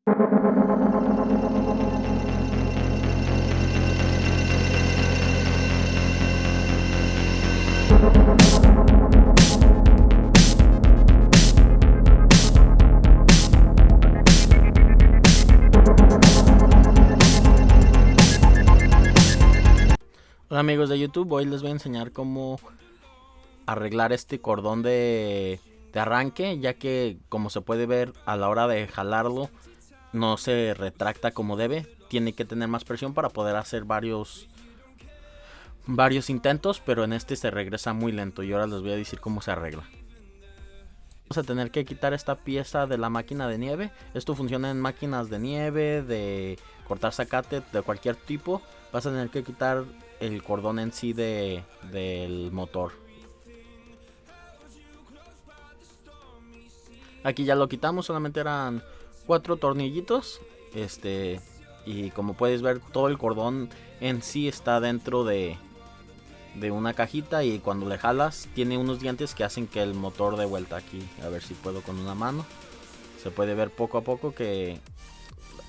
Hola amigos de YouTube, hoy les voy a enseñar cómo arreglar este cordón de arranque, ya que como se puede ver a la hora de jalarlo no se retracta como debe. Tiene que tener más presión para poder hacer varios intentos, pero en este se regresa muy lento y ahora les voy a decir cómo se arregla. Vamos a tener que quitar esta pieza de la máquina de nieve. Esto funciona en máquinas de nieve, de cortar sacate, de cualquier tipo. Vas a tener que quitar el cordón en sí del motor. Aquí ya lo quitamos, solamente eran 4 tornillitos. Y como puedes ver, todo el cordón en sí está dentro de una cajita, y cuando le jalas tiene unos dientes que hacen que el motor dé vuelta. Aquí a ver si puedo con una mano, se puede ver poco a poco que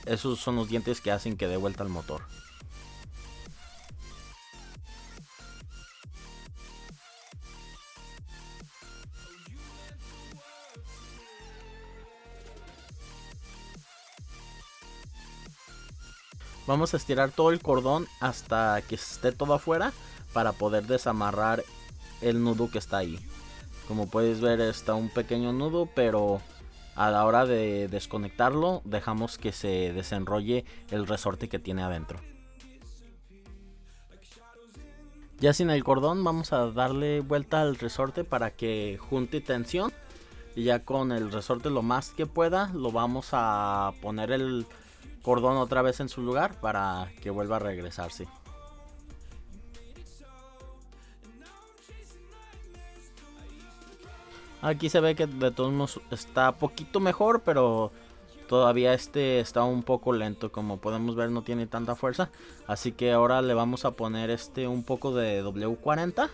esos son los dientes que hacen que dé vuelta el motor. Vamos a estirar todo el cordón hasta que esté todo afuera para poder desamarrar el nudo que está ahí. Como puedes ver, está un pequeño nudo, pero a la hora de desconectarlo dejamos que se desenrolle el resorte que tiene adentro. Ya sin el cordón vamos a darle vuelta al resorte para que junte tensión, y ya con el resorte lo más que pueda lo vamos a poner el cordón otra vez en su lugar para que vuelva a regresarse. Aquí se ve que de todos modos está poquito mejor, pero todavía está un poco lento. Como podemos ver, no tiene tanta fuerza, así que ahora le vamos a poner un poco de W40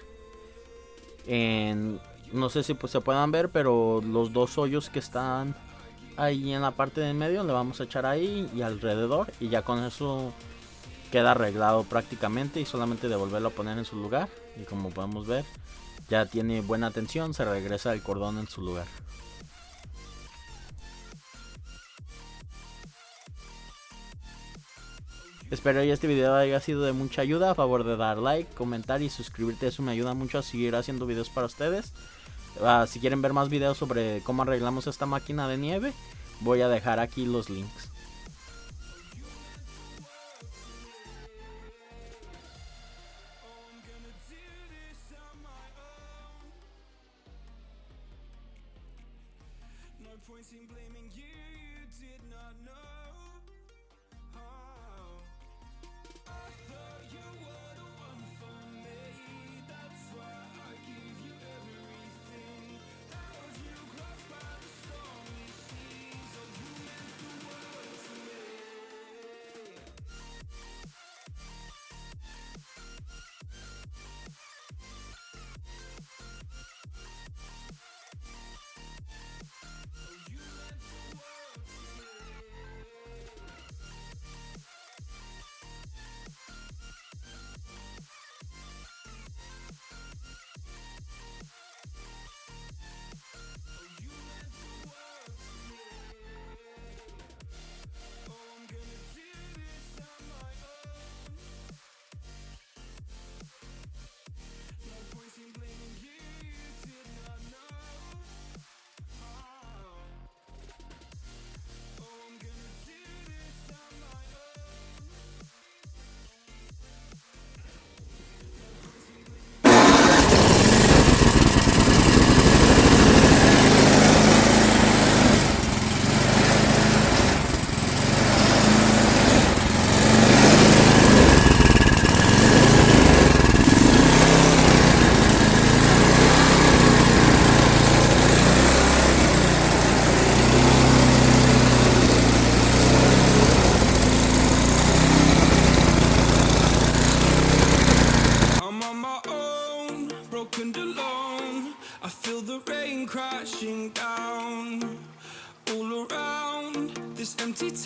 no sé si pues se puedan ver, pero los dos hoyos que están ahí en la parte de en medio le vamos a echar ahí y alrededor, y ya con eso queda arreglado prácticamente, y solamente de volverlo a poner en su lugar. Y como podemos ver, ya tiene buena tensión, se regresa el cordón en su lugar. Espero que este video haya sido de mucha ayuda. A favor de dar like, comentar y suscribirte, eso me ayuda mucho a seguir haciendo videos para ustedes. Si quieren ver más videos sobre cómo arreglamos esta máquina de nieve, voy a dejar aquí los links.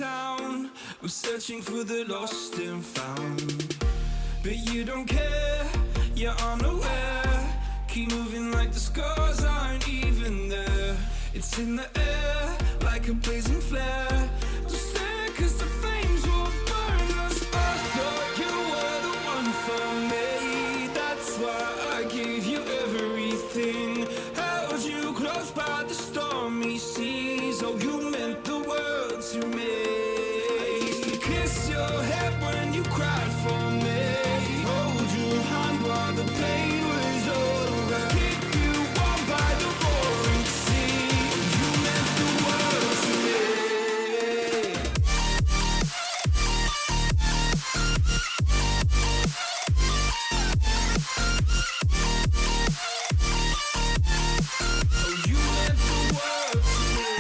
town. I'm searching for the lost and found. But you don't care, you're unaware. Keep moving like the scars aren't even there. It's in the air, like a blazing flare. Don't stare, cause the flames will burn us. I thought you were the one for me. That's why I gave you everything. Held you close by the stormy seas. Oh, you meant the world to me. I used to kiss your head when you cried for me. Hold your hand while the pain was over. Keep you warm by the roaring sea. You meant the world to me. Oh, you meant the world to me.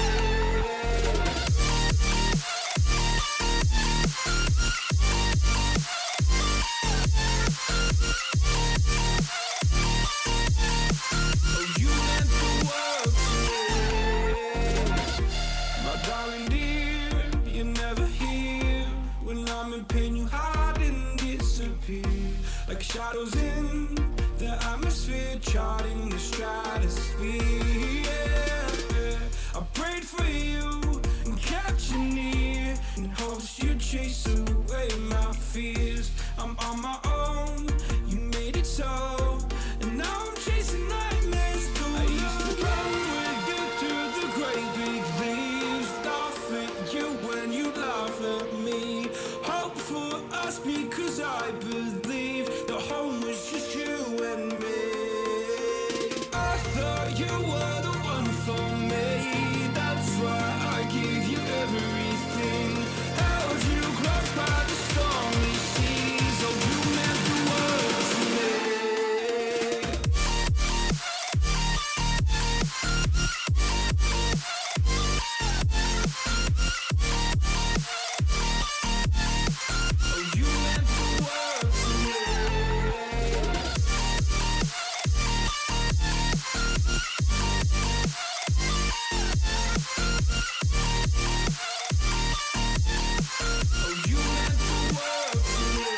Oh, you meant the world to me. My darling dear, you're never here. When I'm in pain, you hide and disappear. Like shadows in the atmosphere, charting the stratosphere. Yeah. I prayed for you and kept you near, in hopes you'd chase away my fears. I'm on my own, you made it so, and now I'm chasing nightmares through. I used to run with you through the great big leaves, laugh at you when you laugh at me. Hope for us because I believe the home was just you and me. I thought you were the one for me. That's why I gave you everything. Held you close by the stormy seas. Oh, you meant the world to me. Oh, you meant the world to me. Oh, you meant the world to me.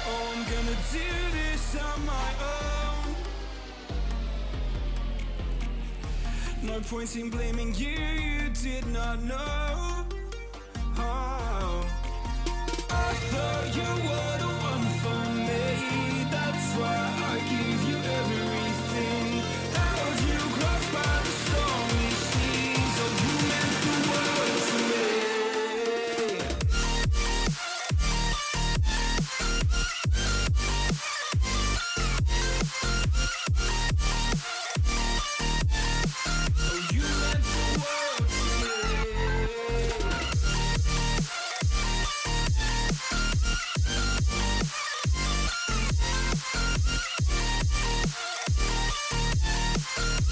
Oh, I'm gonna do this on my own. No point in blaming you, you did not know. Oh, I thought you were the one for me. That's why I gave you everything. Held you close by the stormy seas. Oh, you meant the world to me. Oh, you meant the world to me.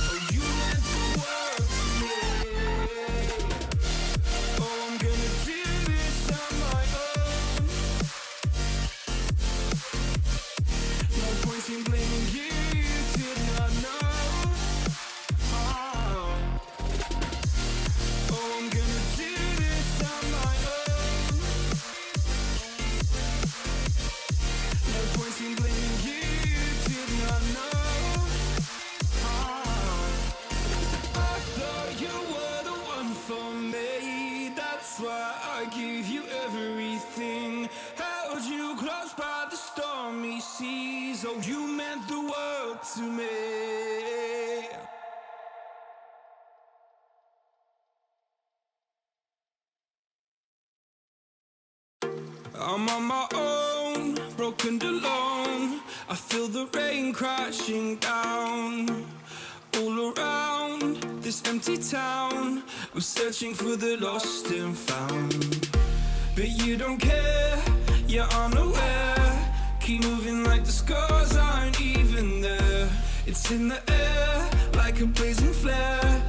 Oh, you meant the world to me. Oh, I'm gonna do this on my own. No point in blaming you, you did not know. Oh, oh, I'm gonna do this on my own. No point in blaming you, you did not know. Oh, I thought you were the one for me. That's why I gave you everything. Held you close by the stormy seas. Oh, you meant the world to me. I'm on my own, broken and alone. I feel the rain crashing down all around this empty town. I'm searching for the lost and found. But you don't care, you're unaware. Keep moving like the scars aren't even there. It's in the air, like a blazing flare.